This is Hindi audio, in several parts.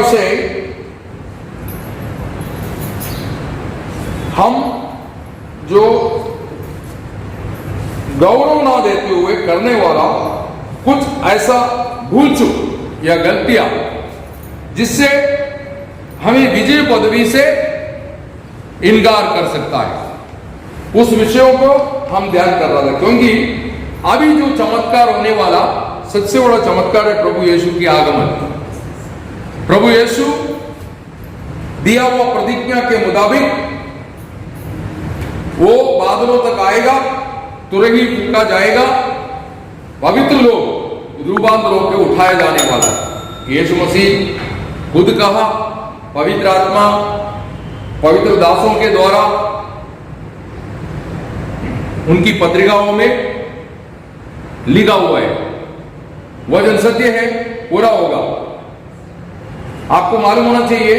से हम जो गौरव ना देते हुए करने वाला कुछ ऐसा भूल चूक या गलतियां जिससे हमें विजय पदवी से इनकार कर सकता है, उस विषयों को हम ध्यान कर रहा था। क्योंकि अभी जो चमत्कार होने वाला सबसे बड़ा चमत्कार है प्रभु यीशु की आगमन। प्रभु यीशु दिया हुआ प्रतिज्ञा के मुताबिक वो बादलों तक आएगा, तुरही फूंका जाएगा, पवित्र लोग रूपांतर होकर उठाए जाने वाला है। यीशु मसीह खुद कहा, पवित्र आत्मा पवित्र दासों के द्वारा उनकी पत्रिकाओं में लिखा हुआ है, वचन सत्य है, पूरा होगा। आपको मालूम होना चाहिए,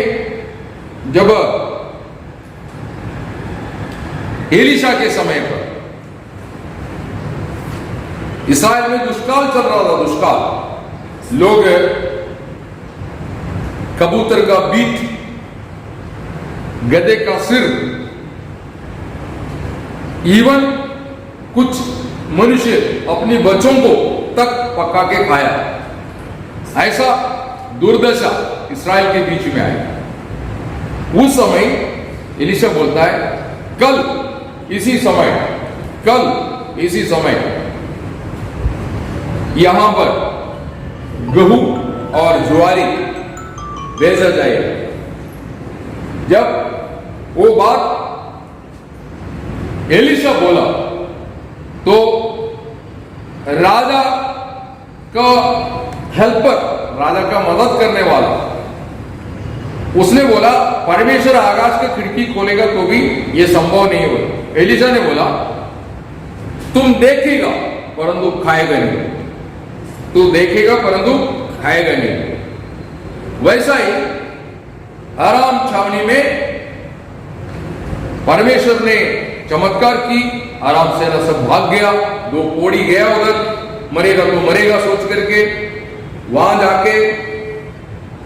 जब एलीशा के समय पर इस्राएल में दुष्काल चल रहा था, दुष्काल, लोग कबूतर का बीट, गधे का सिर, इवन कुछ मनुष्य अपने बच्चों को तक पका के खाया। ऐसा दुर्दशा इस्राएल के बीच में आई। उस समय एलीशा बोलता है, कल इसी समय यहां पर गेहूं और ज्वारी भेजा जाएगा। जब वो बात एलीशा बोला तो राजा का हेल्पर, राजा का मदद करने वाला, उसने बोला परमेश्वर आकाश की खिड़की खोलेगा तो भी यह संभव नहीं होगा। एलीशा ने बोला, तुम देखेगा परंतु खाएगा नहीं, तू देखेगा परंतु खाएगा नहीं। वैसा ही आराम छावनी में परमेश्वर ने चमत्कार की, आराम से सब भाग गया, दो कोड़ी गया उधर, मरेगा तो मरेगा सोच करके। वहां जाके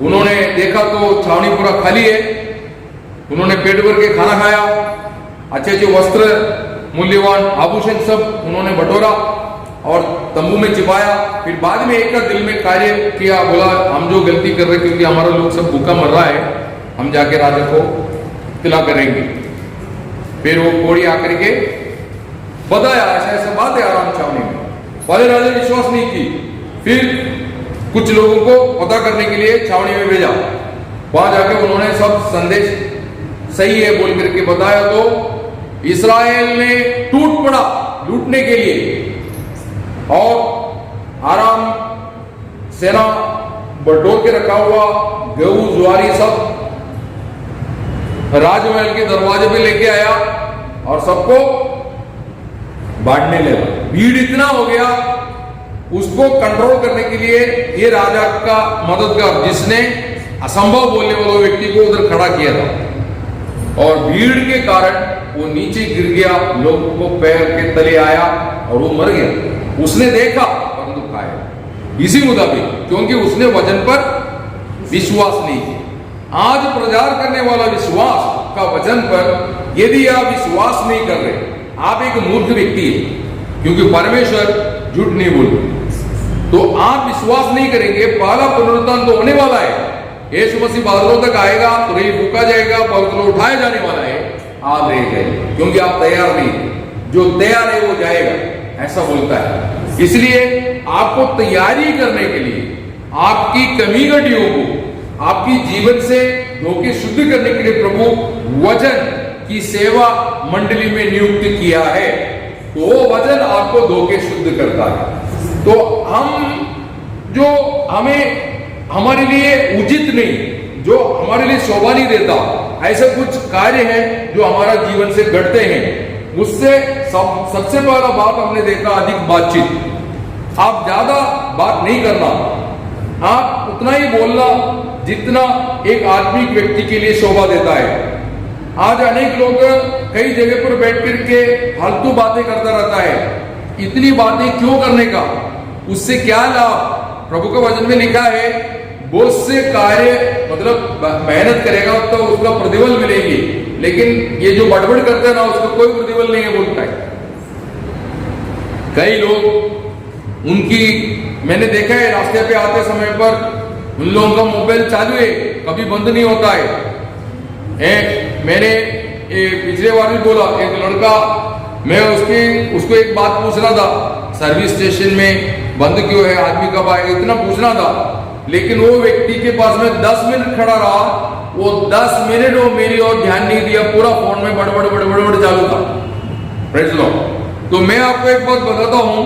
उन्होंने देखा तो छावनी पूरा खाली है। उन्होंने पेट भर के खाना खाया, अच्छे अच्छे वस्त्र, मूल्यवान आभूषण सब उन्होंने बटोरा और तंबू में छिपाया। फिर बाद में एक दिल में कार्य किया, बोला हम जो गलती कर रहे क्योंकि हमारा लोग सब भूखा मर रहा है, हम जाके राजा को तिला करेंगे। फिर वो कोड़ी आकर के बताया, ऐसा ऐसा बात है आराम छावनी में। पहले राजा ने विश्वास नहीं की, फिर कुछ लोगों को पता करने के लिए छावनी में भेजा। वहां जाके उन्होंने सब संदेश सही है बोल करके बताया तो इस्राएल ने टूट पड़ा लूटने के लिए और आराम सेना बटोर के रखा हुआ गेहूं ज्वारी सब राजमहल के दरवाजे पे लेके आया और सबको बांटने लगा। भीड़ इतना हो गया, उसको कंट्रोल करने के लिए ये राजा का मददगार, जिसने असंभव बोलने वाले व्यक्ति को उधर खड़ा किया था, और भीड़ के कारण वो नीचे गिर गया, लोगों को पैर के तले आया और वो मर गया। उसने देखा परंतु खाया इसी मुताबिक, क्योंकि उसने वचन पर विश्वास नहीं किया। आज प्रचार करने वाला विश्वास का वचन पर यदि आप विश्वास नहीं कर रहे, आप एक मूर्ख व्यक्ति है, क्योंकि परमेश्वर झूठ नहीं बोलते। तो आप विश्वास नहीं करेंगे, पहला पुनरुत्थान तो होने वाला है, यीशु मसीह बादलों तक आएगा, तुरही फूंका जाएगा, पवित्र उठाया जाने वाला है, आप रह गए क्योंकि आप तैयार नहीं। जो तैयार है वो जाएगा, ऐसा बोलता है। इसलिए आपको तैयारी करने के लिए, आपकी कमी घटियों को आपकी जीवन से धोके शुद्ध करने के लिए प्रभु वचन की सेवा मंडली में नियुक्त किया है। तो वो वचन आपको धोके शुद्ध करता है। तो हम जो हमें हमारे लिए उचित नहीं, जो हमारे लिए शोभा नहीं देता, ऐसे कुछ कार्य हैं जो हमारा जीवन से घटते हैं। उससे सबसे पहला बात हमने देखा, अधिक बातचीत। आप ज्यादा बात नहीं करना, आप उतना ही बोलना जितना एक आत्मिक व्यक्ति के लिए शोभा देता है। आज अनेक लोग कई जगह पर बैठ करके फालतू बातें करता रहता है। इतनी बातें क्यों करने का, उससे क्या लाभ? प्रभु के वचन में लिखा है, बहुत से कार्य मतलब मेहनत करेगा तो उसका प्रतिफल मिलेगी, लेकिन ये जो बड़बड़ करते हैं ना उसका कोई प्रतिफल नहीं है बोलता है। कई लोग उनकी मैंने देखा है रास्ते पे आते समय पर उन लोगों का मोबाइल चालू है, कभी बंद नहीं होता है। मैंने पिछले बार भी बोला, एक लड़का मैं उसको एक बात पूछ रहा था, सर्विस स्टेशन में बंद क्यों है, आदमी कब आएगा, इतना पूछना था। लेकिन वो व्यक्ति के पास में 10 मिनट खड़ा रहा, वो 10 मिनट वो मेरी ओर ध्यान नहीं दिया, पूरा फोन में बड़बड़ चालू था। Praise Lord. तो मैं आपको एक बात बताता हूं,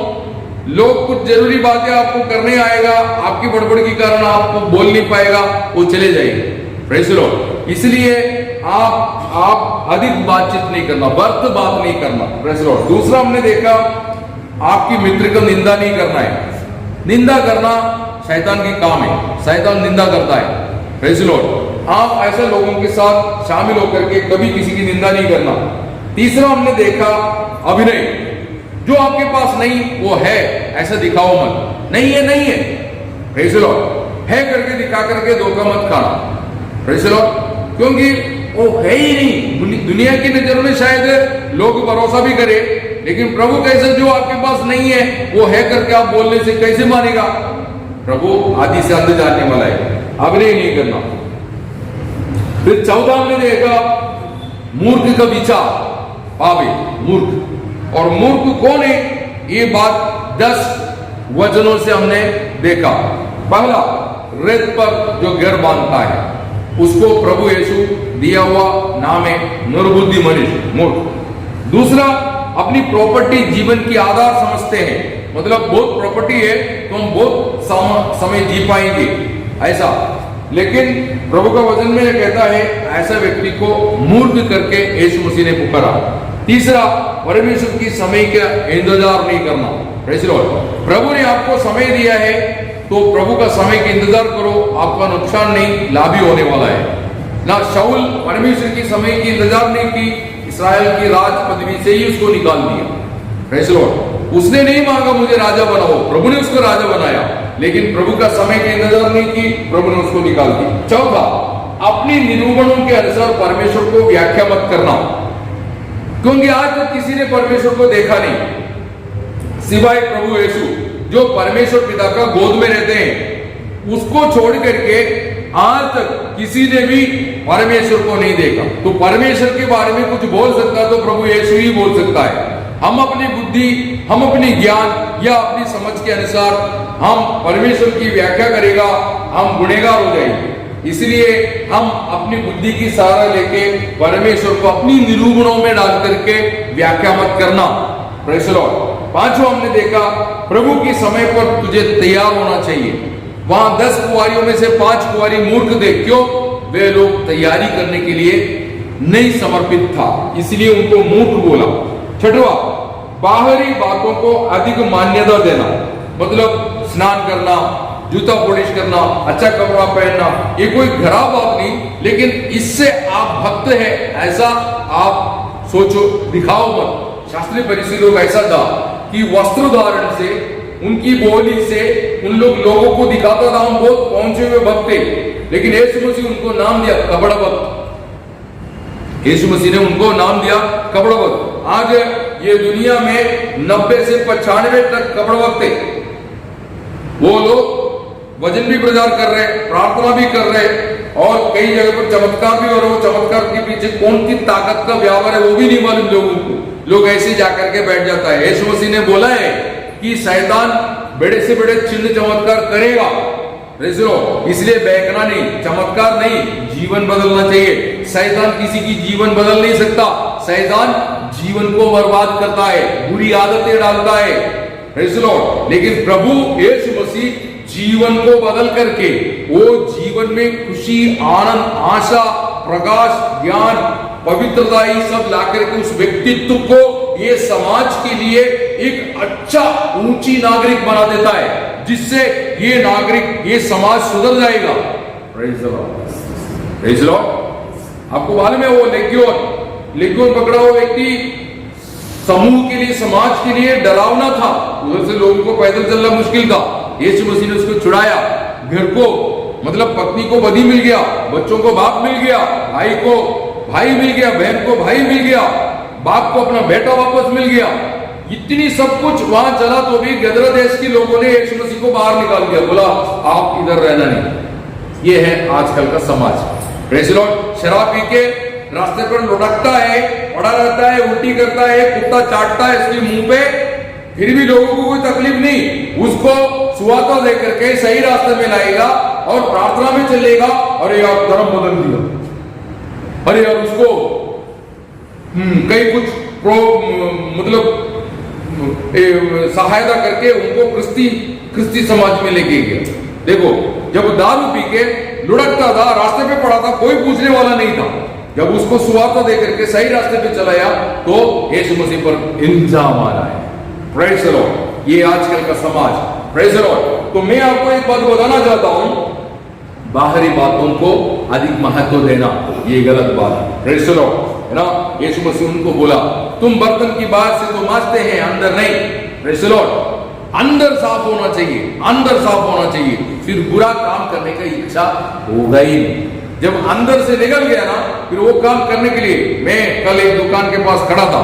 लोग कुछ जरूरी बातें आपको करने आएगा, आपकी बड़बड़ के कारण आपको बोल नहीं पाएगा, वो चले जाएंगे। Praise Lord. इसलिए आप अधिक बातचीत नहीं करना, व्यर्थ बात नहीं करना। Praise Lord. दूसरा हमने देखा, आपकी मित्र को निंदा नहीं करना है। निंदा करना शैतान की काम है, शैतान निंदा करता है। Praise Lord. आप ऐसे लोगों के साथ शामिल होकर के कभी किसी की निंदा नहीं करना। तीसरा हमने देखा, अभिनय, जो आपके पास नहीं वो है ऐसा दिखाओ मत, नहीं है। Praise Lord. है करके दिखा करके धोखा मत खाना। Praise Lord. क्योंकि वो है ही नहीं, दुनिया की नजरों में शायद लोग भरोसा भी करे, लेकिन प्रभु कैसे जो आपके पास नहीं है वो है करके आप बोलने से कैसे मानेगा। प्रभु आदि से अंत जानने वाला है, अभिनय नहीं करना। फिर चौथा हमने देखा, मूर्ख का विचार, पावे मूर्ख। और मूर्ख कौन है, ये बात 10 वचनों से हमने देखा। पहला, रेत पर जो घर बांधता है उसको प्रभु यीशु दिया हुआ नाम है निर्बुद्धि मनुष्य, मूर्ख। दूसरा, अपनी प्रॉपर्टी जीवन की आधार समझते हैं, मतलब बहुत प्रॉपर्टी है तो हम बहुत समय जी पाएंगे ऐसा, लेकिन प्रभु का वचन में कहता है ऐसा व्यक्ति को मूर्ख करके यीशु मसीह ने पुकारा। तीसरा, परमेश्वर की समय का इंतजार नहीं करना। Praise Lord. प्रभु ने आपको समय दिया है तो प्रभु का समय का इंतजार करो, आपका नुकसान नहीं, लाभ ही होने वाला है ना। शाऊल परमेश्वर की समय की इंतजार नहीं की, इस्राएल की राज पदवी से ही उसको निकाल दिया। Praise Lord. उसने नहीं मांगा मुझे राजा बनाओ, प्रभु ने उसको राजा बनाया, लेकिन प्रभु का समय का इंतजार नहीं की, प्रभु ने उसको निकाल दिया। चौथा, अपनी निरूपणों के अनुसार परमेश्वर को व्याख्या मत करना, क्योंकि आज तक किसी ने परमेश्वर को देखा नहीं सिवाय प्रभु यीशु जो परमेश्वर पिता का गोद में रहते हैं, उसको छोड़ करके आज तक किसी ने भी परमेश्वर को नहीं देखा। तो परमेश्वर के बारे में कुछ बोल सकता है तो प्रभु यीशु ही बोल सकता है। हम अपनी बुद्धि, हम अपनी ज्ञान या अपनी समझ के अनुसार हम परमेश्वर की व्याख्या करेगा, हम गुनहगार हो जाएंगे। इसलिए हम अपनी बुद्धि की सहारा लेके परमेश्वर को अपनी निरूपणों में डाल करके व्याख्या मत करना। Praise Lord. पांचवा हमने देखा, प्रभु की समय पर तुझे तैयार होना चाहिए। वहां 10 कुंवारियों में से 5 कुंवारी मूर्ख थे, क्यों? वे लोग तैयारी करने के लिए नहीं समर्पित था, इसलिए उनको मूर्ख बोला। छठवा, बाहरी बातों को अधिक मान्यता देना, मतलब स्नान करना, जूता पॉलिश करना, अच्छा कपड़ा पहनना, ये कोई खराब बात नहीं, लेकिन इससे आप भक्त है ऐसा आप सोचो, दिखाओ मत। शास्त्रीय फरीसी लोग ऐसा था कि वस्त्र धारण से, उनकी बोली से उन लोगों को दिखाता था हम बहुत पहुंचे हुए भक्त थे, लेकिन यीशु मसीह उनको नाम दिया कपड़ा भक्त। यीशु मसीह ने उनको नाम दिया कपड़ा भक्त। आज ये दुनिया में 90 से 95 तक कपड़ा भक्त है। वो लोग वचन भी प्रचार कर रहे, प्रार्थना भी कर रहे, और कई जगह पर चमत्कार भी हो रहे। चमत्कार के पीछे कौन सी ताकत का व्यापार है वो भी नहीं मालूम लोगों को। लोग ऐसे जाकर के बैठ जाता है। यीशु मसीह ने बोला है कि शैतान बड़े से बड़े चिन्ह चमत्कार करेगा, इसलिए बहकना नहीं, चमत्कार नहीं, जीवन बदलना चाहिए। शैतान किसी की जीवन बदल नहीं सकता। शैतान जीवन को बर्बाद करता है, बुरी आदतें डालता है, लेकिन प्रभु यीशु मसीह जीवन को बदल करके वो जीवन में खुशी, आनंद, आशा, प्रकाश, ज्ञान, पवित्रता ये सब ला करके उस व्यक्तित्व को ये समाज के लिए एक अच्छा ऊंची नागरिक बना देता है, जिससे ये नागरिक, ये समाज सुधर जाएगा। Praise the Lord. Praise the Lord. आपको मालूम है वो लेगियोन पकड़ा हुआ व्यक्ति समूह के लिए, समाज के लिए डरावना था। उधर से लोगों को पैदल चलना मुश्किल था। यीशु मसीह ने उसको छुड़ाया, घर को मतलब पत्नी को पति मिल गया, बच्चों को बाप मिल गया, भाई को भाई मिल गया, बहन को भाई मिल गया, बाप को अपना बेटा वापस मिल गया, इतनी सब कुछ वहां चला तो भी गदरा देश के लोगों ने यीशु मसीह को बाहर निकाल दिया, बोला आप इधर रहना नहीं। ये है आजकल का समाज। Praise the Lord. शराब पी के रास्ते पर लुढ़कता है, पड़ा रहता है, उल्टी करता है, कुत्ता चाटता है इसके मुंह पे, फिर भी लोगों को कोई तकलीफ नहीं। उसको सुवाता देकर के सही रास्ते में लाएगा और प्रार्थना में चलेगा, अरे यार धर्म बदल दिया, अरे यार उसको कई कुछ मतलब सहायता करके उनको क्रिस्ती समाज में लेके गया। देखो जब दारू पी के लुढ़कता था, रास्ते पे पड़ा था, कोई पूछने वाला नहीं था, जब उसको सुवार्ता दे करके सही रास्ते पे चलाया तो यीशु मसीह पर इल्जाम आ रहा है। Praise the Lord. ये आजकल का समाज। Praise the Lord. तो मैं आपको एक बात बताना चाहता हूं, बाहरी बातों को अधिक महत्व देना ये गलत बात है। प्रेज़ द लॉर्ड, है ना। यीशु मसीह उनको बोला तुम बर्तन की बाहर से तो मांजते हैं, अंदर नहीं। Praise the Lord. अंदर साफ होना चाहिए, अंदर साफ होना चाहिए, फिर बुरा काम करने का इच्छा होगा ही नहीं। जब अंदर से निकल गया ना, फिर वो काम करने के लिए। मैं कल एक दुकान के पास खड़ा था,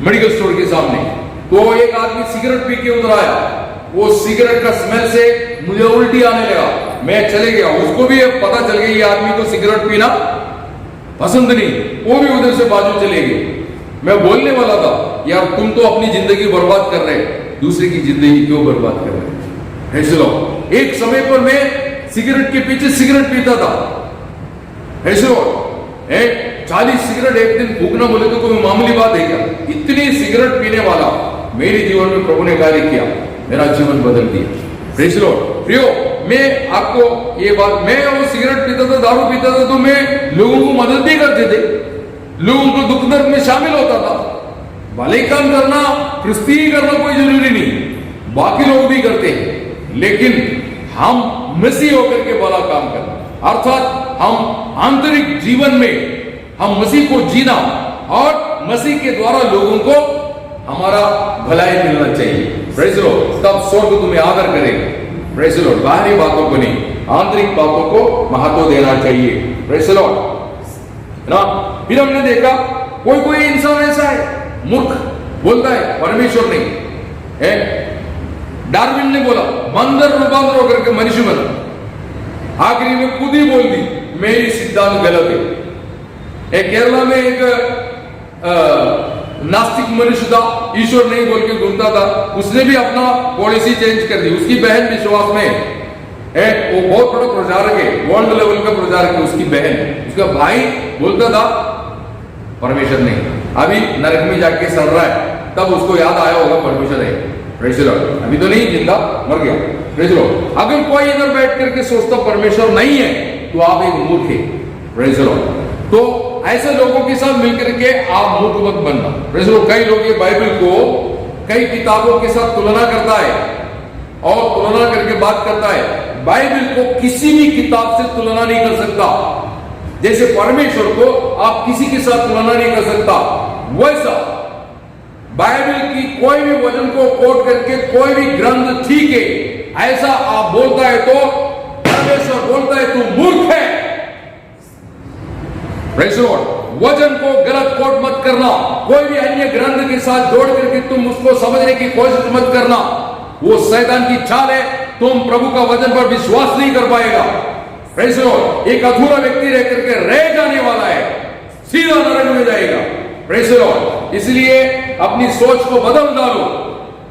मेडिकल स्टोर के सामने, तो एक आदमी सिगरेट पी के उधर आया। वो सिगरेट का स्मेल से मुझे उल्टी आने लगा, मैं चले गया। उसको भी पता चल गया ये आदमी को सिगरेट पीना पसंद नहीं, वो भी उधर से बाजू चले गए। मैं बोलने वाला था यार तुम तो अपनी जिंदगी बर्बाद कर रहे, दूसरे की जिंदगी क्यों बर्बाद कर रहे। ऐसे लोग, एक समय पर मैं सिगरेट के पीछे सिगरेट पीता था, ऐसे लोग 40 सिगरेट एक दिन फूकना बोले तो कोई मामूली बात है क्या। इतनी सिगरेट पीने वाला मेरे जीवन में प्रभु ने कार्य किया, मेरा जीवन बदल दिया। Praise the Lord. प्रियो, मैं आपको ये बात, मैं वो सिगरेट पीता था, दारू पीता था, तो मैं लोगों को मदद भी करते थे, लोगों को दुख दर्द में शामिल होता था। भले काम करना, क्रिस्ती ही करना कोई जरूरी नहीं, बाकी लोग भी करते हैं, लेकिन हम मसीह होकर के भला काम करना, अर्थात हम आंतरिक जीवन में हम मसीह को जीना और मसीह के द्वारा लोगों को हमारा भलाई मिलना चाहिए। Praise the Lord. तब स्वर्ग तुम्हें आदर करेगा। Praise the Lord. बाहरी बातों को नहीं, आंतरिक बातों को महत्व देना चाहिए। प्रेज़ द लॉर्ड ना। फिर हमने देखा कोई इंसान ऐसा है मूर्ख, बोलता है परमेश्वर नहीं है। डार्विन ने बोला बंदर रूपांतर होकर के मनुष्य बना, आखिरी में खुद ही बोल दी मेरी सिद्धांत गलत है। केरला में एक नास्तिक मनुष्य था, ईश्वर नहीं बोल के घूमता था, उसने भी अपना पॉलिसी चेंज कर दी। उसकी बहन विश्वास में है, वो बहुत बड़ा प्रचारक है, वर्ल्ड लेवल का प्रचारक है। उसकी बहन, उसका भाई बोलता था परमेश्वर नहीं, अभी नरक में जाके सड़ रहा है, तब उसको याद आया होगा परमेश्वर है। Praise the Lord. अभी तो नहीं, जिंदा, मर गया। Praise the Lord. अगर कोई इधर बैठ करके सोचता परमेश्वर नहीं है तो आप एक मूर्ख है। Praise the Lord. तो ऐसे लोगों के साथ मिलकर के आप मूर्ख मत बनना। Praise the Lord. कई लोग ये बाइबल को कई किताबों के साथ तुलना करता है और तुलना करके बात करता है। बाइबल को किसी भी किताब से तुलना नहीं कर सकता। जैसे परमेश्वर को आप किसी के साथ तुलना नहीं कर सकता, वैसा बाइबल की कोई भी वचन को कोट करके कोई भी ग्रंथ ठीक है ऐसा आप बोलता है तो परमेश्वर बोलता है तू मूर्ख है। Praise the Lord. वचन को गलत कोट मत करना, कोई भी अन्य ग्रंथ के साथ जोड़ करके तुम उसको समझने की कोशिश मत करना, वो शैतान की चाल है। तुम प्रभु का वचन पर विश्वास नहीं कर पाएगा। Praise the Lord. एक अधूरा व्यक्ति रह करके रह जाने वाला है, सीधा नरक में जाएगा। Praise the Lord. इसलिए अपनी सोच को बदल डालो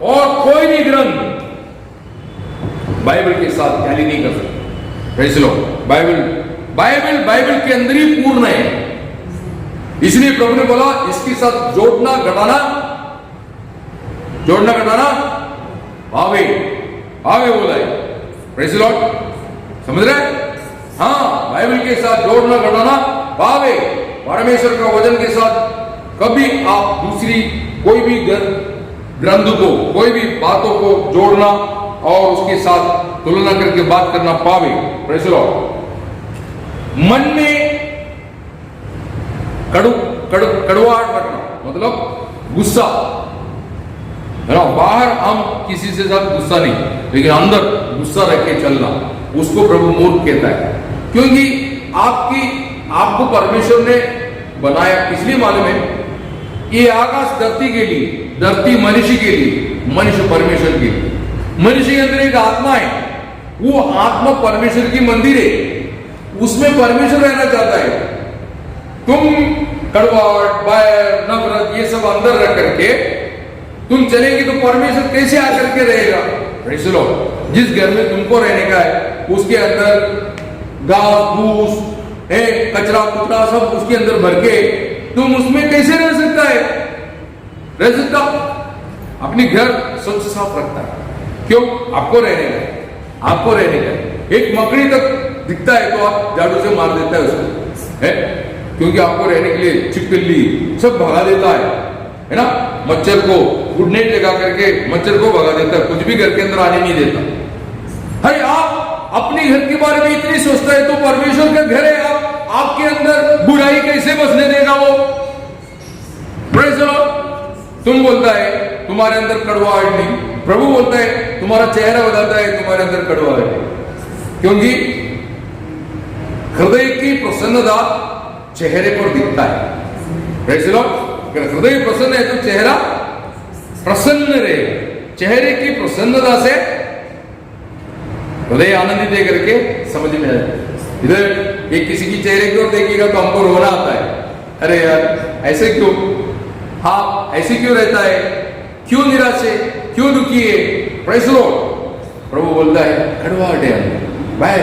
और कोई भी ग्रंथ बाइबल के साथ टैली नहीं कर सकता। Praise the Lord. बाइबल के अंदर ही पूर्ण है, इसलिए प्रभु ने बोला इसके साथ जोड़ना घटाना आवे बोला है। Praise the Lord. समझ रहे? हाँ, बाइबल के साथ जोड़ना घटाना पावे। परमेश्वर का वचन के साथ कभी आप दूसरी कोई भी ग्रंथ को, कोई भी बातों को जोड़ना और उसके साथ तुलना करके बात करना पावे। Praise the Lord. मन में कड़वाहट रखना मतलब गुस्सा है ना। बाहर हम किसी से साथ गुस्सा नहीं, लेकिन अंदर गुस्सा रख के चलना उसको प्रभु मूर्ख कहता है। क्योंकि आपको परमेश्वर ने बनाया इसलिए मालूम है, ये आकाश धरती के लिए, धरती मनुष्य के लिए, मनुष्य परमेश्वर के लिए। मनुष्य के अंदर एक आत्मा है, वो आत्मा परमेश्वर की मंदिर है, उसमें परमेश्वर रहना चाहता है। तुम कड़वाहट, बैर, नफरत ये सब अंदर रख करके तुम चलेगी तो परमेश्वर कैसे आकर के रहेगा? सुनो, जिस घर में तुमको रहने का है उसके अंदर घास फूस है, कचरा कुचरा सब उसके अंदर भर के तुम उसमें कैसे रह सकता है? रह सकता? अपनी घर स्वच्छ साफ रखता है। क्यों? आपको रहने का, आपको रहने का। एक मकड़ी तक दिखता है तो आप झाड़ू से मार देता है उसको, है? क्योंकि आपको रहने के लिए छिपकली सब भगा देता है ना? मच्छर को गुड नाइट लगा करके मच्छर को भगा देता है, कुछ भी घर के अंदर आने नहीं देता। अरे आप अपने घर के बारे में इतनी सोचता है तो परमेश्वर का घर है, आपके अंदर बुराई कैसे बसने देगा वो? तुम बोलता है तुम्हारे अंदर कड़वाहट नहीं, प्रभु बोलता है तुम्हारा चेहरा बताता है तुम्हारे अंदर कड़वाहट नहीं। क्योंकि हृदय की प्रसन्नता चेहरे पर दिखता है। अगर हृदय प्रसन्न है तो चेहरा प्रसन्न रहेगा। चेहरे की प्रसन्नता से हृदय आनंदित दे करके समझ में आए। इधर एक किसी की चेहरे की ओर देखिएगा तो हमको रोना आता है, अरे यार ऐसे क्यों, हाँ ऐसे क्यों रहता है, क्यों निराश है, क्यों दुखी है? Praise the Lord. प्रभु बोलता है कड़वाहट है अंदर, बाहर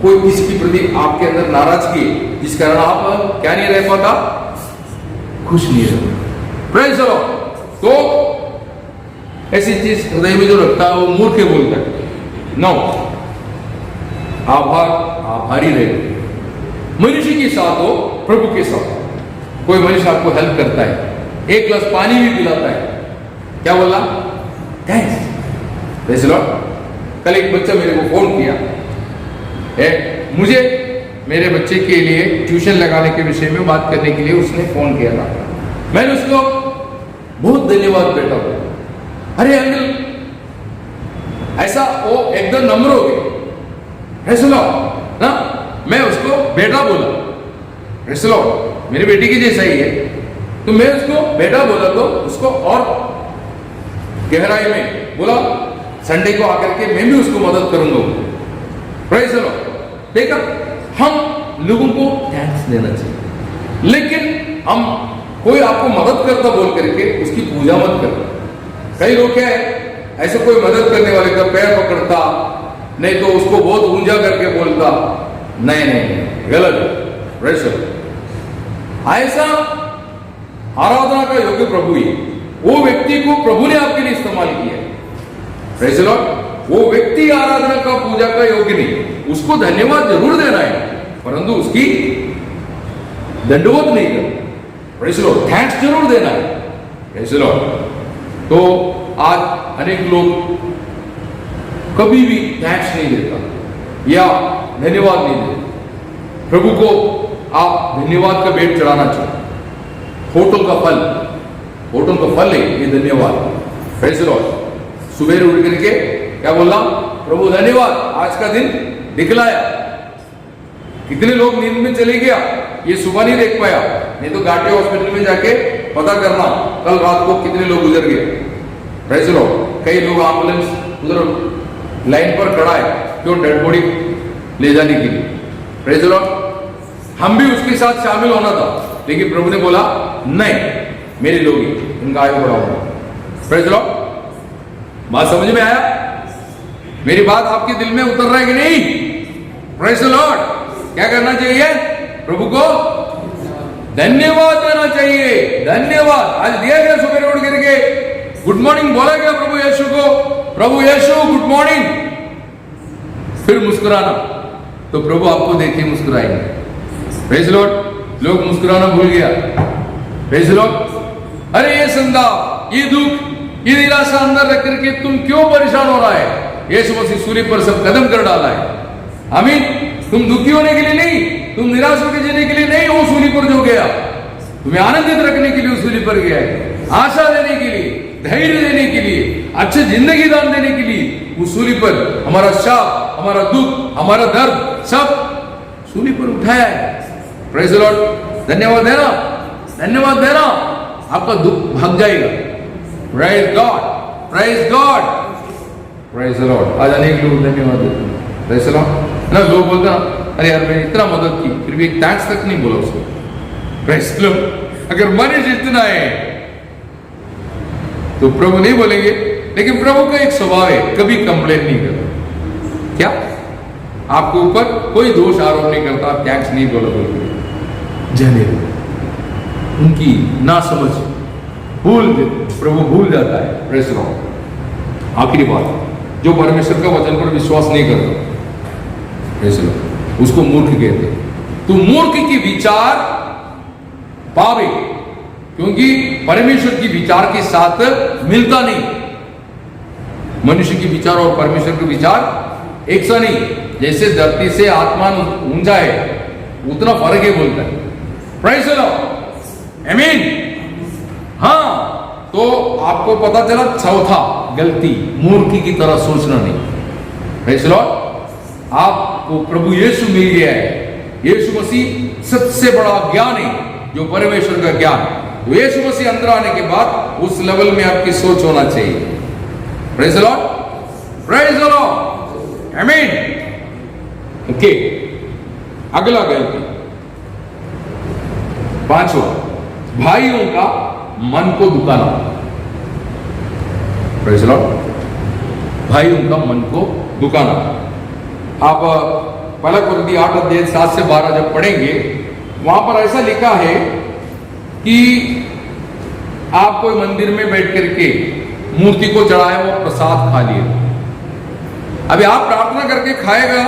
कोई किसी के प्रति आपके अंदर नाराजगी है जिस कारण आप क्या नहीं रह पाता, खुश नहीं रहता। Praise the Lord. तो ऐसी चीज हृदय में जो रखता है वो मूर्ख बोलता है। नो, आभारी रहे। मनुष्य के साथ हो, प्रभु के साथ। कोई मनुष्य आपको हेल्प करता है, एक गिलास पानी भी पिलाता है, क्या बोला? थैंक्स। Praise the Lord. कल एक बच्चा मेरे को फोन किया है, मुझे मेरे बच्चे के लिए ट्यूशन लगाने के विषय में बात करने के लिए उसने फोन किया था। मैंने उसको बहुत धन्यवाद बेटा बोला। अरे अंकल, ऐसा वो एकदम नम्र हो गए, सुनो ना, मैं उसको बेटा बोला, सुनो मेरी बेटी की जैसा ही है, तो मैं उसको बेटा बोला तो उसको और गहराई में बोला, संडे को आकर के मैं भी उसको मदद करूंगा। Praise the Lord. देखा, हम लोगों को थैंक्स देना चाहिए, लेकिन हम कोई आपको मदद करता बोल करके उसकी पूजा मत करना। कई लोग क्या है, ऐसे कोई मदद करने वाले का पैर पकड़ता, नहीं तो उसको बहुत ऊंचा करके बोलता, नहीं नहीं गलत है। Praise the Lord. ऐसा आराधना का योग्य प्रभु ही, वो व्यक्ति को प्रभु ने आपके लिए इस्तेमाल किया है। Praise the Lord. वो व्यक्ति आराधना का पूजा का योग्य नहीं, उसको धन्यवाद जरूर देना है, परंतु उसकी दंडवत नहीं करना। Praise the Lord. थैंक्स जरूर देना है। Praise the Lord. तो आज अनेक लोग कभी भी थैंक्स नहीं देता या धन्यवाद नहीं देता। प्रभु को आप धन्यवाद का भेंट चढ़ाना चाहिए। होठों का फल है ये धन्यवाद। Praise the Lord. सुबह उठ करके क्या बोला? प्रभु धन्यवाद, आज का दिन दिखलाया। कितने लोग नींद में चले गया, ये सुबह नहीं देख पाया, नहीं तो घाटी हॉस्पिटल में जाके पता करना कल रात को कितने लोग गुजर गए। Praise the Lord. कई लोग एम्बुलेंस उधर लाइन पर खड़ा है, क्यों? डेड बॉडी ले जाने के लिए। Praise the Lord. हम भी उसके साथ शामिल होना था, लेकिन प्रभु ने बोला नहीं, मेरे लोग ही, इनका आयु बढ़ाऊंगा। Praise the Lord. बात समझ में आया? मेरी बात आपके दिल में उतर रहा है कि नहीं? Praise the Lord. क्या करना चाहिए? प्रभु को धन्यवाद देना चाहिए। धन्यवाद। आज दिया गया सुबह उठ करके गुड मॉर्निंग बोला गया प्रभु यीशु को, प्रभु यीशु गुड मॉर्निंग, फिर मुस्कुराना, तो प्रभु आपको देख के मुस्कुराएंगे। Praise the Lord. लोग मुस्कुराना भूल गया। Praise the Lord. अरे ये संताप, ये दुख, ये निराशा अंदर रख करके तुम क्यों परेशान हो रहा है? यीशु मसीह सूली पर सब कदम कर डाला है। आमीन। तुम दुखी होने के लिए नहीं, तुम निराश होकर जीने के लिए नहीं, वो सूली पर जो गया तुम्हें आनंदित रखने के लिए उस सूली पर गया है, आशा देने के लिए, धैर्य देने के लिए, अच्छी जिंदगी दान देने के लिए उस सूली पर हमारा शाप, हमारा दुख, हमारा दर्द सब सूली पर उठाया है। Praise the Lord. धन्यवाद देना, धन्यवाद देना, आपका दुख भाग जाएगा। Praise God, praise God, praise the Lord. आज अनेक लोग धन्यवाद देते हैं। प्रेज़ द लॉर्ड ना, लोग बोलते ना, अरे यार मैंने इतना मदद की, फिर भी एक थैंक्स तक नहीं बोला उसको। Praise the Lord. अगर मनुष्य इतना है तो प्रभु नहीं बोलेंगे, लेकिन प्रभु का एक स्वभाव है, कभी कंप्लेन नहीं करता। क्या आपके ऊपर कोई दोष आरोप नहीं करता, आप थैंक्स नहीं बोला बोलते, जाने उनकी ना समझ भूल प्रभु भूल जाता है। Praise the Lord. आखिरी बात, जो परमेश्वर का वचन पर विश्वास नहीं करता, प्रेज़ द लॉर्ड, उसको मूर्ख कहते हैं। तो मूर्ख की विचार पावे, क्योंकि परमेश्वर की विचार के साथ मिलता नहीं। मनुष्य की विचार और परमेश्वर के विचार एक सा नहीं। जैसे धरती से आसमान ऊंचा है, उतना फर्क है बोलता है। प्रेज़ द लॉर्ड, आमीन। हाँ, तो आपको पता चला चौथा गलती, मूर्खी की तरह सोचना नहीं। Praise the Lord. आपको प्रभु यीशु मिल गया है। यीशु मसीह सबसे बड़ा ज्ञान है, जो परमेश्वर का ज्ञान। तो यीशु मसीह अंदर आने के बाद उस लेवल में आपकी सोच होना चाहिए। Praise the Lord, praise the Lord, आमीन। ओके, अगला गलती, पांचवा, भाइयों का मन को दुखाना। Praise the Lord. भाइयों का मन को दुखाना। आप पहला कुरिन्थी 8 अध्याय 7 से 12 जब पढ़ेंगे, वहां पर ऐसा लिखा है कि आप कोई मंदिर में बैठ करके मूर्ति को चढ़ाए, वो प्रसाद खा लिए। अभी आप प्रार्थना करके खाएगा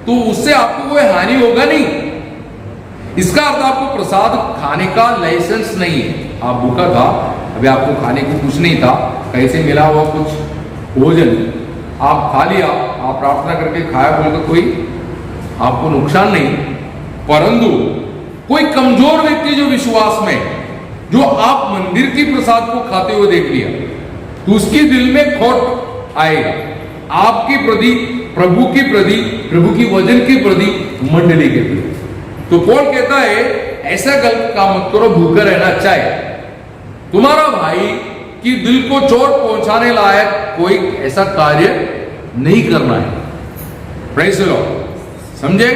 तो उससे आपको कोई हानि होगा नहीं। इसका अर्थ आपको प्रसाद खाने का लाइसेंस नहीं है। आप भूखा था, अभी आपको खाने को कुछ नहीं था, कहीं से मिला हुआ कुछ भोजन आप खा लिया, आप प्रार्थना करके खाया, बोलकर कोई आपको नुकसान नहीं। परंतु कोई कमजोर व्यक्ति जो विश्वास में, जो आप मंदिर की प्रसाद को खाते हुए देख लिया, तो उसके दिल में खोट आएगा आपके प्रति, प्रभु के प्रति, प्रभु की वचन के प्रति, मंडली के प्रति। तो पौल कहता है ऐसा गलत काम मत करो, भूखा रहना अच्छा है। तुम्हारा भाई की दिल को चोट पहुंचाने लायक कोई ऐसा कार्य नहीं करना है। Praise the Lord. समझे?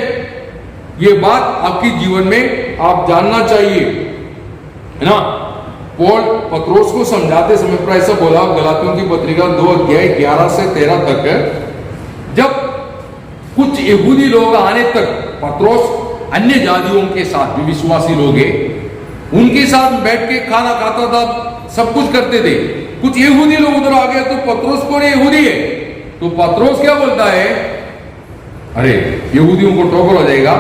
ये बात आपके जीवन में आप जानना चाहिए, है ना। पौल पत्रोस को समझाते समय पर ऐसा बोला, गलातियों की पत्रिका 2 अध्याय 11 से 13 तक, जब कुछ यहूदी लोग आने तक पत्रोस अन्य जातियों के साथ, जो विश्वासी लोग हैं, उनके साथ बैठ के खाना खाता था, सब कुछ करते थे। कुछ यहूदी लोग उधर आ गए तो पत्रोस कौन है? यहूदी है। तो पत्रोस क्या बोलता है? अरे यहूदियों को ठोकर हो जाएगा,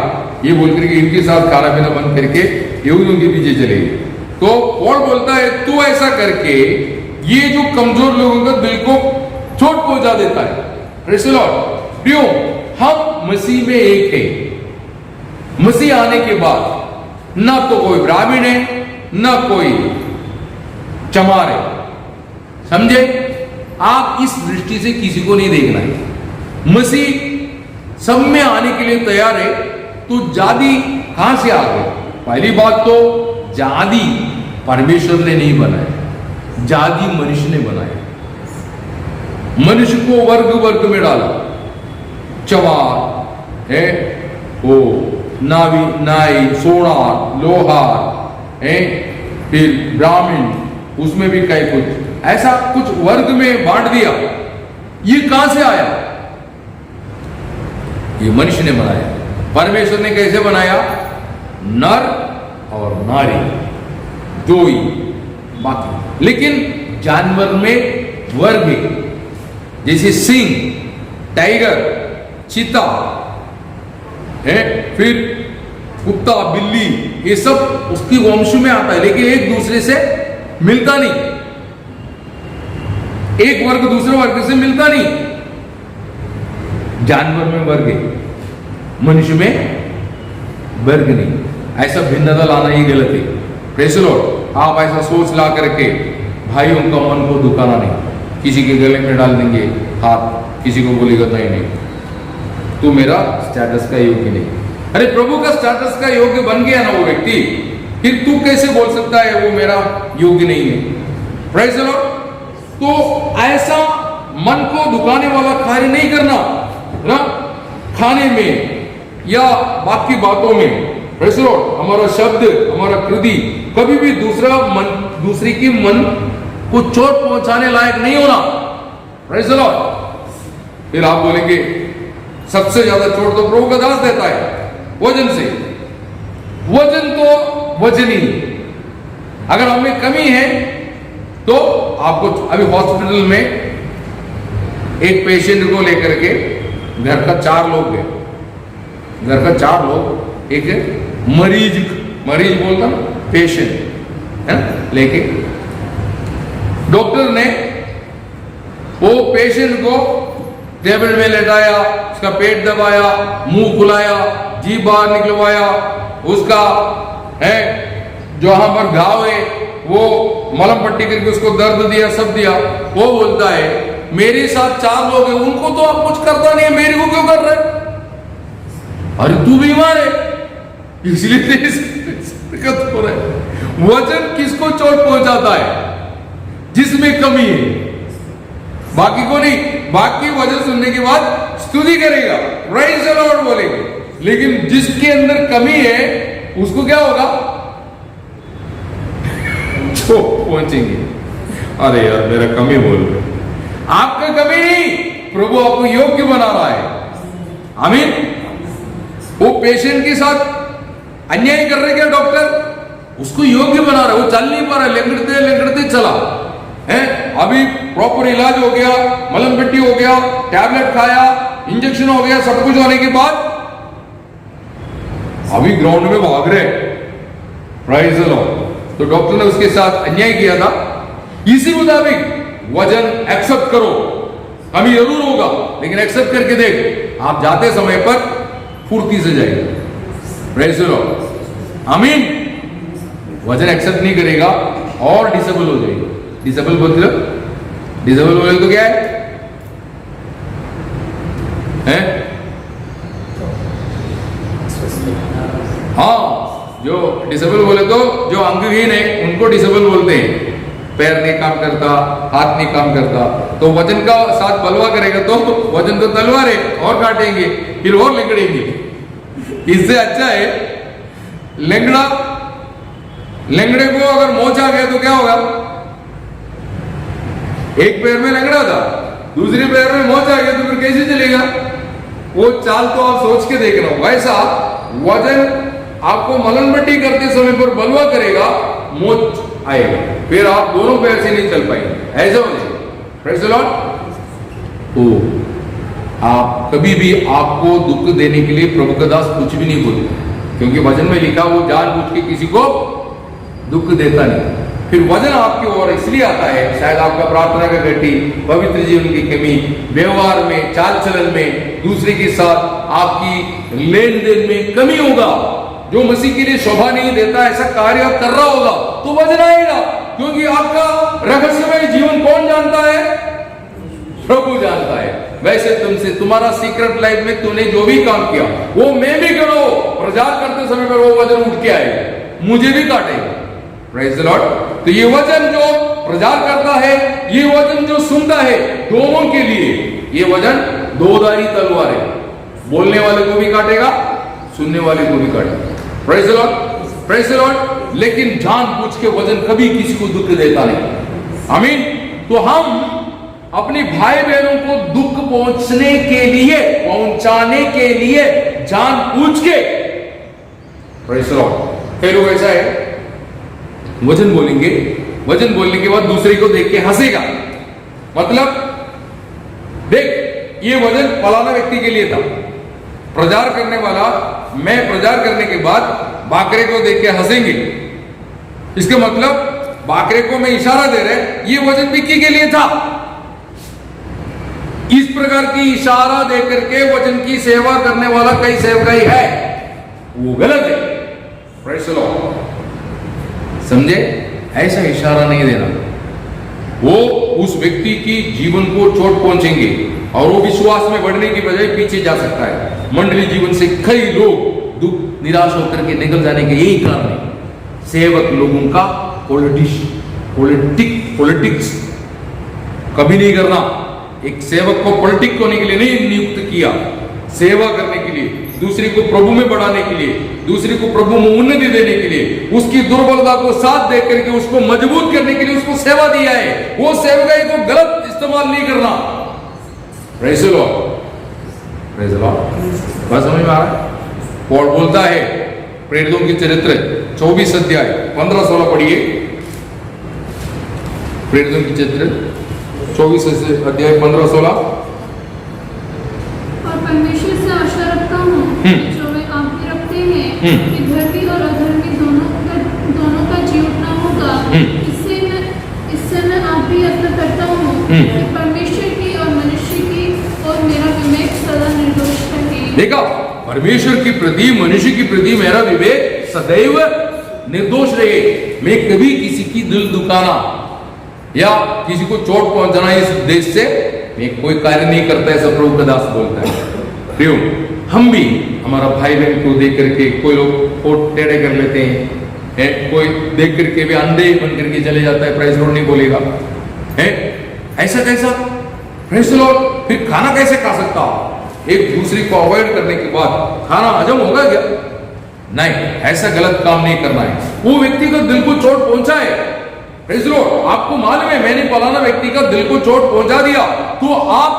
ये बोलकर के इनके साथ खाना पीना बंद करके यहूदियों के पीछे चलेगी। तो पौल बोलता है तू ऐसा करके ये जो कमजोर लोगों का दिल को चोट पहुंचा देता है। Praise the Lord. क्यों? हम मसीह में एक है। मसीह आने के बाद ना तो कोई ब्राह्मण है, ना कोई चमार है। समझे? आप इस दृष्टि से किसी को नहीं देखना है। मसीह सब में आने के लिए तैयार है। तो जाति कहां से आ गए? पहली बात तो जाति परमेश्वर ने नहीं बनाया, जाति मनुष्य ने बनाया। मनुष्य को वर्ग वर्ग में डाला। चमार है, वो नावी, नाई, सोनार, लोहार है, फिर ब्राह्मण, उसमें भी कई कुछ ऐसा कुछ वर्ग में बांट दिया। ये कहां से आया? ये मनुष्य ने बनाया। परमेश्वर ने कैसे बनाया? नर और नारी दो ही, बाकी लेकिन जानवर में वर्ग है, जैसे सिंह, टाइगर, चीता है, फिर कुत्ता, बिल्ली, ये सब उसकी वंश में आता है, लेकिन एक दूसरे से मिलता नहीं। एक वर्ग दूसरे वर्ग से मिलता नहीं। जानवर में वर्ग है, मनुष्य में वर्ग नहीं। ऐसा भिन्नता लाना ही गलत है। Praise the Lord. आप ऐसा सोच ला करके भाइयों का मन को दुखाना नहीं। किसी के गले में डाल देंगे, हाथ किसी को बोलेगा नहीं नहीं तू मेरा स्टेटस का योग्य नहीं। अरे प्रभु का स्टेटस का योग्य बन गया ना वो व्यक्ति, फिर तू कैसे बोल सकता है वो मेरा योग्य नहीं है? Praise the Lord. तो ऐसा मन को दुखाने वाला कार्य नहीं करना ना, खाने में या बाकी बातों में। Praise the Lord. हमारा शब्द, हमारा कृति कभी भी दूसरे की मन को चोट पहुंचाने लायक नहीं होना। Praise the Lord. फिर आप बोलेंगे सबसे ज्यादा चोट तो प्रभु का दास देता है वजन से। वजन तो वजन ही, अगर हमें कमी है तो आपको अभी हॉस्पिटल में एक पेशेंट को लेकर के घर का 4 लोग गए, घर का 4 लोग एक मरीज बोलता पेशेंट है लेके डॉक्टर ने वो पेशेंट को टेबल में लेटाया, उसका पेट दबाया, मुंह खुलाया, जीभ बाहर निकलवाया, उसका है जो यहां पर घाव है वो मलम पट्टी करके उसको दर्द दिया, सब दिया। वो बोलता है मेरे साथ 4 लोग हैं, उनको तो आप कुछ करता नहीं है, मेरे को क्यों कर रहे? अरे तू बीमार है इसलिए दिक्कत हो रहा है। वजन किसको चोट पहुंचाता है? जिसमें कमी है, बाकी को नहीं। बाकी वजन सुनने के बाद स्तुति करेगा, प्रेज़ द लॉर्ड बोलेंगे, लेकिन जिसके अंदर कमी है उसको क्या होगा? चोट पहुंचेंगे। अरे यार मेरा कमी बोल रहे, आपका कमी नहीं, प्रभु आपको योग्य बना रहा है। आमीन। वो पेशेंट के साथ अन्याय कर रहे क्या डॉक्टर? उसको योग्य बना रहा है। वो चल नहीं पा रहा, लेंगड़ते चला है। अभी प्रॉपर इलाज हो गया, मलम पट्टी हो गया, टैबलेट खाया, इंजेक्शन हो गया, सब कुछ होने के बाद अभी ग्राउंड में भाग रहे। Praise the Lord. तो डॉक्टर ने उसके साथ अन्याय किया था, इसी मुताबिक वजन एक्सेप्ट करो। कमी जरूर होगा लेकिन एक्सेप्ट करके देख, आप जाते समय पर फुर्ती से जाएगा। Praise the Lord. आमीन। वजन एक्सेप्ट नहीं करेगा और डिसेबल हो जाएगा। डिसेबल बोले तो क्या है? हाँ, जो डिसेबल बोले तो जो अंगहीन है उनको डिसेबल बोलते हैं। पैर नहीं काम करता, हाथ नहीं काम करता, तो वजन का साथ बलवा करेगा तो वजन तो तलवार है और काटेंगे, फिर और लेंगड़ेंगे। इससे अच्छा है लेंगड़े को अगर मोच आ गया तो क्या होगा? एक पैर में लंगड़ा था, दूसरे पैर में मोच आ गया तो फिर कैसे चलेगा? वो चाल तो आप सोच के देखना। वैसा वजन आपको मलन पट्टी करते समय पर बलवा करेगा, मोच आएगा, फिर आप दोनों पैर से नहीं चल पाएंगे। ऐसा हो जाएगा। Praise the Lord. तो आप कभी भी आपको दुख देने के लिए प्रभु का दास कुछ भी नहीं बोलते, क्योंकि वचन में लिखा वो जानबूझ के किसी को दुख देता नहीं। फिर वजन आपकी ओर इसलिए आता है, शायद आपका प्रार्थना का घटी, पवित्र जीवन की कमी, व्यवहार में, चाल चलन में, दूसरे के साथ आपकी लेन देन में कमी होगा, जो मसीह के लिए शोभा नहीं देता, ऐसा कार्य आप कर रहा होगा तो वजन आएगा। क्योंकि आपका रहस्यमय जीवन कौन जानता है? प्रभु जानता है। वैसे तुमसे तुम्हारा सीक्रेट लाइफ में तूने जो भी काम किया वो मैं भी करो, प्रचार करते समय पर वो वजन उठ के आएगा, मुझे भी काटेगा। Praise the Lord. तो ये वचन जो प्रचार करता है, ये वचन जो सुनता है, दोनों के लिए ये वचन दोधारी तलवार है। बोलने वाले को भी काटेगा, सुनने वाले को भी काटेगा। Praise the Lord, praise the Lord. लेकिन जानबूझ के वचन कभी किसी को दुख देता नहीं। आमीन। तो हम अपने भाई बहनों को दुख पहुंचाने के लिए जानबूझ के, प्रेज़ द लॉर्ड। कई लोग ऐसा है वचन बोलेंगे, वचन बोलने के बाद दूसरे को देख के हंसेगा। मतलब देख ये वचन फलाना व्यक्ति के लिए था, प्रचार करने वाला, मैं प्रचार करने के बाद बाकरे को देख के हंसेंगे, इसका मतलब बाकरे को मैं इशारा दे रहे ये वचन विक्की के लिए था। इस प्रकार की इशारा देकर के वचन की सेवा करने वाला कई सेवकाई है, वो गलत है। Praise the Lord. समझे? ऐसा इशारा नहीं देना। वो उस व्यक्ति की जीवन को चोट पहुंचेंगे और वो विश्वास में बढ़ने की बजाय पीछे जा सकता है। मंडली जीवन से कई लोग दुख निराश होकर के निकल जाने के यही कारण है। सेवक लोगों का पॉलिटिक्स कभी नहीं करना। एक सेवक को पॉलिटिक्स होने के लिए नहीं नियुक्त किया, सेवा करने के लिए, दूसरे को प्रभु में बढ़ाने के लिए, दूसरे को प्रभु में उन्नति देने के लिए, उसकी दुर्बलता को साथ दे करके उसको मजबूत करने के लिए उसको सेवा दिया है। वो सेवकाई को गलत इस्तेमाल नहीं करना। Praise the Lord, praise the Lord. बात समझ में आ रहा है? पौल बोलता है प्रेरितों की चरित्र 24 अध्याय 15-16 पढ़िए। प्रेरितों की चरित्र 24 अध्याय 15-16। और परमेश्वर से आशा रखता हूँ जो वे आप भी रखते हैं कि धर्मी और अधर्मी दोनों का जीव उठना होगा। इससे मैं आप भी यत्न करता हूँ कि परमेश्वर की और मनुष्य की और मेरा विवेक सदा निर्दोष रहे। देखा, परमेश्वर के प्रति, मनुष्य के प्रति मेरा विवेक सदैव निर्दोष रहे। मैं कभी किसी की दिल दुखाना या किसी को चोट पहुंचाना इस देश से मैं कोई कार्य नहीं करता, ऐसा प्रभु का दास बोलता है। क्यों? हम भी हमारा भाई बहन को देख करके कोई लोग होठ टेढ़े कर लेते हैं, कोई देख करके भी अंधे बन करके चले जाता है, प्रेज़ लॉर्ड नहीं बोलेगा है। ऐसा कैसा? Praise Lord. फिर खाना कैसे खा सकता? एक दूसरे को अवॉइड करने के बाद खाना हजम होगा क्या? नहीं, ऐसा गलत काम नहीं करना है। वो व्यक्ति को दिल को चोट पहुंचा है, प्रेज़ लॉर्ड, आपको मालूम है मैंने फलाना व्यक्ति का दिल को चोट पहुंचा दिया, तो आप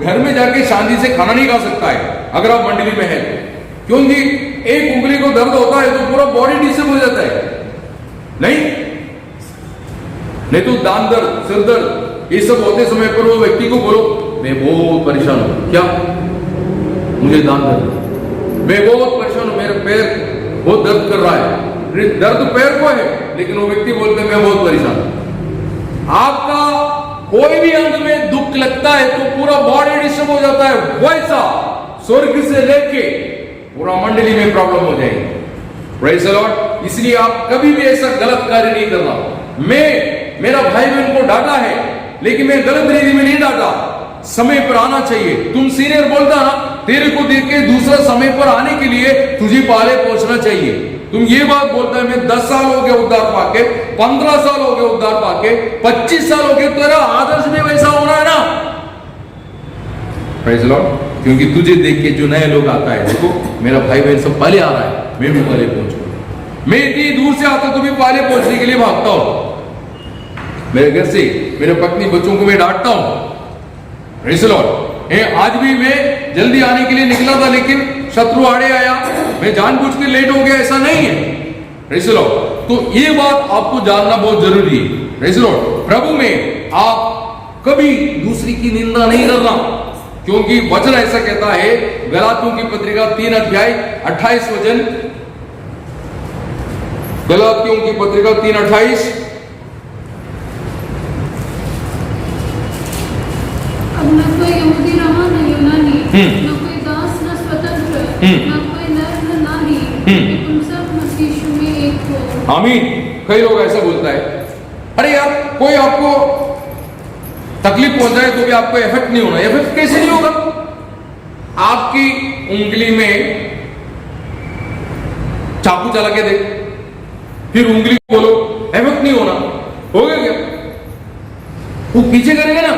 घर में जाके शांति से खाना नहीं खा सकता है अगर आप मंडली में हैं। क्योंकि एक उंगली को दर्द होता है तो पूरा बॉडी डिस्टर्ब हो जाता है। नहीं तो दान दर्द, सिर दर्द, ये सब होते समय पर वो व्यक्ति को बोलो मैं बहुत परेशान हूं, क्या मुझे दान दर्द, मैं बहुत परेशान हूं, मेरे पैर बहुत दर्द कर रहा है। दर्द पैर को है, लेकिन वो व्यक्ति बोलते हैं मैं बहुत परेशान हूं। आपका कोई भी अंग में दुख लगता है तो पूरा बॉडी डिस्टर्ब हो जाता है। वैसा स्वर्ग से लेके पूरा मंडली में प्रॉब्लम हो जाएगी। Praise the Lord. इसलिए आप कभी भी ऐसा गलत कार्य नहीं करना। मेरा भाई बहन को डांटा है, लेकिन मैं गलत रीति में नहीं डांटा। समय पर आना चाहिए। तुम सीनियर बोलता ना, तेरे को देख के दूसरा समय पर आने के लिए तुझे पहले पहुंचना चाहिए। तुम ये बात बोलता है मैं 10 साल हो गया उद्धार पाके, 15 साल हो गया उद्धार पाके, 25 साल हो गए, तेरा आदर्श भी वैसा होना है ना। Praise the Lord. क्योंकि तुझे देख के जो नए लोग आता है, देखो मेरा भाई बहन सब पहले आ रहा है, मैं भी पहले पहुंचूंगा। मैं इतनी दूर से आता तो भी पहले पहुंचने के लिए भागता हूं। मेरे घर से मेरे पत्नी बच्चों को मैं डांटता हूं। Praise the Lord. आज भी मैं जल्दी आने के लिए निकला था, लेकिन शत्रु आड़े आया, मैं जानबूझ के लेट हो गया, ऐसा नहीं है। Praise the Lord. तो ये बात आपको जानना बहुत जरूरी है। Praise the Lord. प्रभु में आप कभी दूसरी की निंदा नहीं करना, क्योंकि वचन ऐसा कहता है, गलातियों की पत्रिका 3 अध्याय 28 वचन, गलातियों की पत्रिका 3:28। अब न कोई यहूदी रहा न यूनानी, न कोई दास न स्वतंत्र, न कोई नर न नारी, तुम सब मसीह यीशु में एक हो। आमीन। कई लोग ऐसा बोलता है, अरे यार कोई आपको तकलीफ पहुंचाए तो भी आपको इफेक्ट नहीं होना। इफेक्ट कैसे नहीं होगा? आपकी उंगली में चाकू चला के देख, फिर उंगली बोलो इफेक्ट नहीं होना, हो गया क्या? वो पीछे करेगा ना,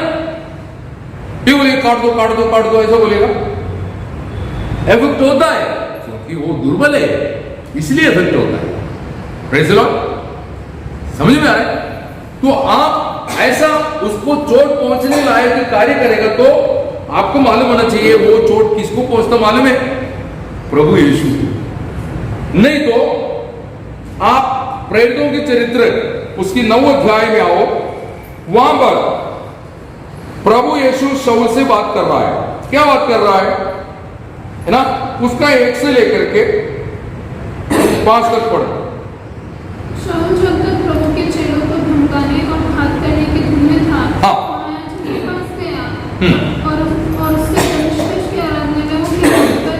फिर बोलेगा काट दो काट दो काट दो, ऐसा बोलेगा। इफेक्ट होता है क्योंकि वो दुर्बल है, इसलिए इफेक्ट होता है। Praise the Lord. समझ में आ रहा है? तो आप ऐसा उसको चोट पहुंचने लायक कार्य करेगा तो आपको मालूम होना चाहिए वो चोट किसको पहुंचता मालूम है? प्रभु यीशु। नहीं तो आप प्रेरितों की चरित्र उसकी 9 अध्याय में आओ, वहां पर प्रभु यीशु शाऊल से बात कर रहा है। क्या बात कर रहा है ना? उसका 1 से लेकर के 5 तक पढ़ो। शाऊल जब तक प्रभु के चेलों को धमकाने और घात करने की धुन में था, महायाजक के पास गया और उससे दमिश्क के आराधनालयों के पर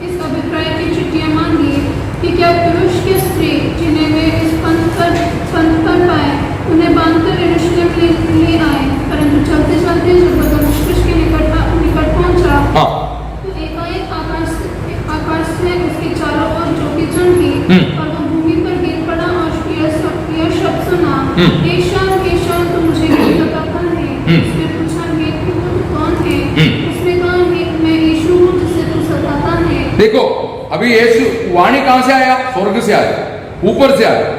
इस अभिप्राय की चिट्ठियां मांगी कि क्या पुरुष या स्त्री जिन्हें वे इस पंथ पर पाए उन्हें बांधकर यरूशलेम ले आए, परंतु चलते चलते जब वह दमिश्क के निकट पहुंचा, हाँ, तो एकाएक आकाश से उसके चारों ओर ज्योति चमकी और वह भूमि पर गिर पड़ा और यह शब्द सुना, हे शाऊल तू मुझे क्यों सताता है? उसने पूछा, हे तू कौन है? उसने कहा, मैं यीशु हूँ जिसे तू सताता है। देखो अभी यीशु वाणी कहां से आया? स्वर्ग से आया, ऊपर से आया।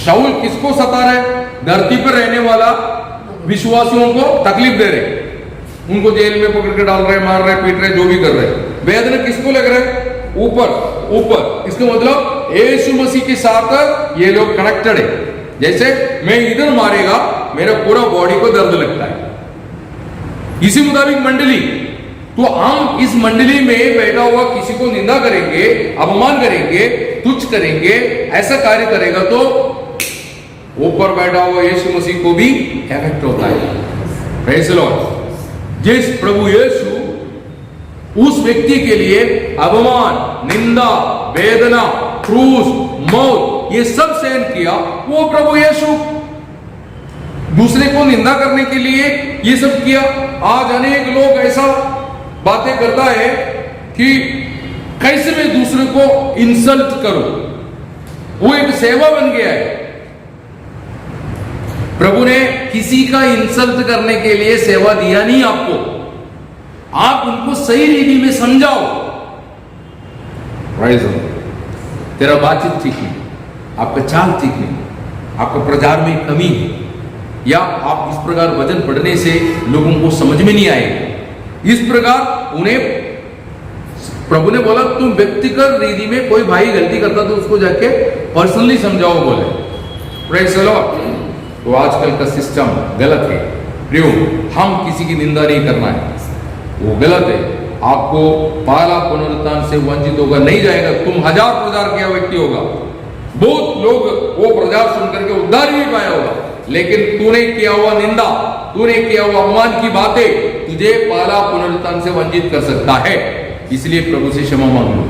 शाऊल किसको सता रहे? धरती पर रहने वाला विश्वासियों को तकलीफ दे रहे, उनको जेल में पकड़ के डाल रहे, मार रहे, पीट रहे, जो भी कर रहे। वेदना किसको लग रहा है? ऊपर ऊपर। इसका मतलब यीशु मसीह के साथ ये लोग कनेक्टेड है। जैसे मैं इधर मारेगा, मेरा पूरा बॉडी को दर्द लगता है। इसी मुताबिक मंडली, तो हम इस मंडली में बैठा हुआ किसी को निंदा करेंगे, अपमान करेंगे, तुच्छ करेंगे, ऐसा कार्य करेगा तो ऊपर बैठा हुआ यीशु मसीह को भी इफेक्ट होता है। Praise the Lord. जिस प्रभु यीशु उस व्यक्ति के लिए अपमान, निंदा, वेदना, क्रूस, मौत ये सब सहन किया, वो प्रभु यीशु दूसरे को निंदा करने के लिए ये सब किया। आज अनेक लोग ऐसा बातें करता है कि कैसे मैं दूसरे को इंसल्ट करूं, वो एक सेवा बन गया है। प्रभु ने किसी का इंसल्ट करने के लिए सेवा दिया नहीं आपको, आप उनको सही रीति में समझाओ। तेरा बातचीत ठीक नहीं, आपका चाल ठीक नहीं, आपका प्रचार में कमी है, या आप इस प्रकार वचन पढ़ने से लोगों को समझ में नहीं आएगा। इस प्रकार उन्हें प्रभु ने बोला तुम व्यक्तिगत रीति में कोई भाई गलती करता तो उसको जाके पर्सनली समझाओ बोले। Praise the Lord. तो आजकल का सिस्टम गलत है। प्रियो, हम किसी की निंदा नहीं करना है, वो गलत है। आपको पहला पुनरुत्थान से वंचित होगा, नहीं जाएगा। तुम हजार प्रचार किया व्यक्ति होगा, बहुत लोग वो प्रचार सुन करके उद्धार भी पाया होगा, लेकिन तूने किया हुआ निंदा, तूने किया हुआ अपमान की बातें तुझे पहला पुनरुत्थान से वंचित कर सकता है। इसलिए प्रभु से क्षमा मांग लो।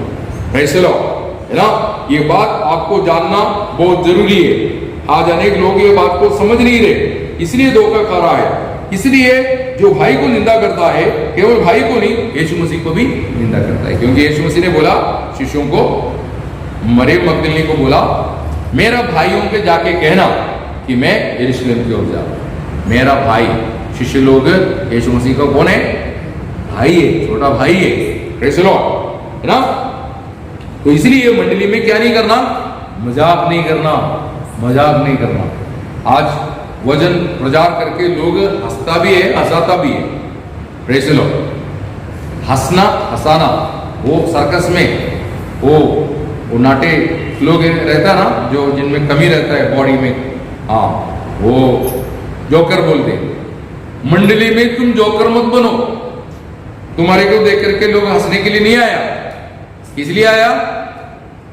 प्रेज़ द लॉर्ड, है ना? ये बात आपको जानना बहुत जरूरी है। आज अनेक लोग ये बात को समझ नहीं रहे, इसलिए धोखा खा रहा है। इसलिए जो भाई को निंदा करता है, केवल भाई को नहीं, यीशु मसीह को भी निंदा करता है। क्योंकि यीशु मसीह ने बोला शिष्यों को, मरियम मगदलीनी को बोला, मेरा भाइयों के जाके कहना कि मैं यरूशलेम की ओर जा रहा हूं। मेरा भाई, शिष्य लोग यीशु मसीह का कौन है? भाई है, छोटा भाई है। प्रेज़ द लॉर्ड, है ना? तो इसलिए मंडली में क्या नहीं करना? मजाक नहीं करना, मजाक नहीं करना। आज वचन प्रचार करके लोग हंसता भी है, हंसाता भी है। Praise the Lord. हंसना, हंसाना, वो सर्कस में वो नाटे लोग रहता है ना, जो जिनमें कमी रहता है बॉडी में, हाँ, वो जोकर बोलते हैं। मंडली में तुम जोकर मत बनो। तुम्हारे को देख करके लोग हंसने के लिए नहीं आया, इसलिए आया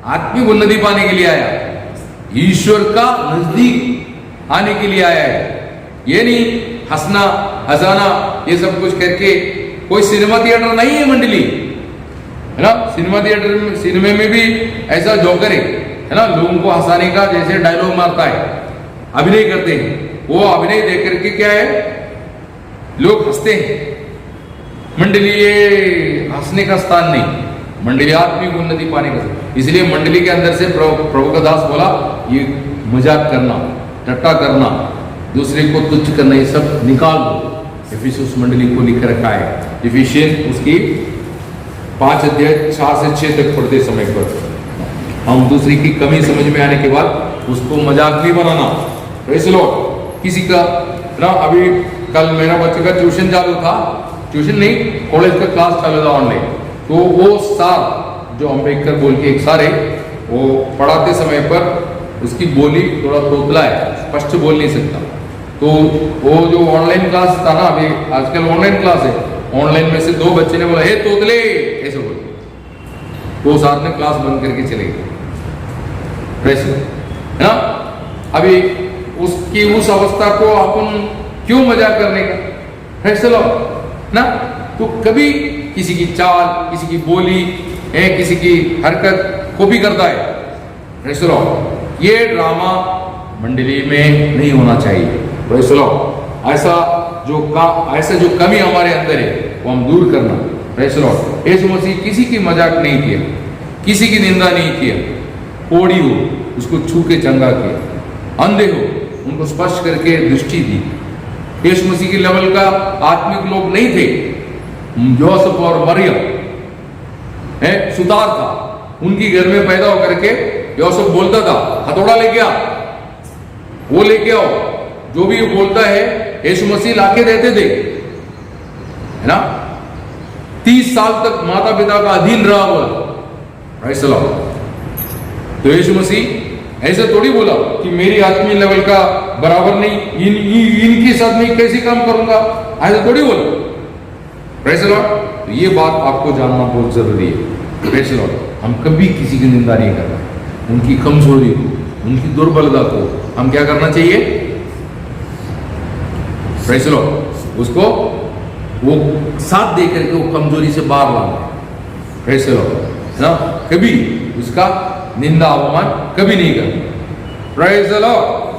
आत्मिक उन्नति पाने के लिए आया, ईश्वर का नजदीक आने के लिए आया है। ये नहीं हंसना, हंसाना, ये सब कुछ करके। कोई सिनेमा थिएटर नहीं है मंडली, है ना? सिनेमा थिएटर में, सिनेमा में भी ऐसा जोकर है ना, लोगों को हंसाने का जैसे डायलॉग मारता है, अभिनय करते हैं। वो अभिनय देख करके क्या है, लोग हंसते हैं। मंडली ये हंसने का स्थान नहीं, मंडली आत्मिक उन्नति पाने का। इसलिए मंडली के अंदर से प्रभु का दास बोला, ये मजाक करना, टट्टा करना, दूसरे को तुच्छ करना, ये सब निकाल दो। इफिसियंस मंडली को लिख रखा है, इफिशियंस उसकी 5 अध्याय 4 से 6 तक पढ़ते समय पर हम दूसरे की कमी समझ में आने के बाद उसको मजाक नहीं बनाना। Praise the Lord. किसी का ना, अभी कल मेरा बच्चे का ट्यूशन चालू था, ट्यूशन नहीं, कॉलेज का क्लास चालू था ऑनलाइन। तो वो सर जो अम्बेडकर बोल के एक सर है, वो पढ़ाते समय पर उसकी बोली थोड़ा तोतला है, स्पष्ट बोल नहीं सकता। तो वो जो ऑनलाइन क्लास था ना, अभी आजकल ऑनलाइन क्लास है, ऑनलाइन में से 2 बच्चे ने बोला, हे तोतले, ऐसे बोल। तो सर ने क्लास बंद करके चले गए। प्रेस है ना? अभी उसकी उस अवस्था को अपन क्यों मजाक करने का? प्रेज़ द लॉर्ड ना? तो कभी किसी की चाल, किसी की बोली, किसी की हरकत कॉपी करता है। Praise the Lord. ये ड्रामा मंडली में नहीं होना चाहिए। Praise the Lord. ऐसा जो कमी हमारे अंदर है वो हम दूर करना। Praise the Lord. Yeshu Masih किसी की मजाक नहीं किया, किसी की निंदा नहीं किया। कोढ़ी हो उसको छू के चंगा किया, अंधे हो उनको स्पर्श करके दृष्टि दी। यीशु मसीह के लेवल का आत्मिक लोग नहीं थे। योसेफ और मरियम है सुतार था, उनकी घर में पैदा होकर के योसेफ बोलता था हथौड़ा लेके आ, वो लेके आओ, जो भी बोलता है यीशु मसीह लाके देते थे, है ना। 30 साल तक माता पिता का अधीन रहा हुआ। Praise the Lord. तो यीशु मसीह ऐसे थोड़ी बोला कि मेरी आत्मीय लेवल का बराबर नहीं, इनके साथ मैं कैसे काम करूंगा, ऐसा थोड़ी बोला। Praise the Lord. तो ये बात आपको जानना बहुत जरूरी है। Praise the Lord. हम कभी किसी की निंदा नहीं करना, उनकी कमजोरी को, उनकी दुर्बलता को हम क्या करना चाहिए? Praise the Lord. उसको वो साथ दे करके वो कमजोरी से बाहर लाना। प्रेज़ द लॉर्ड ना, कभी उसका निंदा अपमान कभी नहीं करना। Praise the Lord.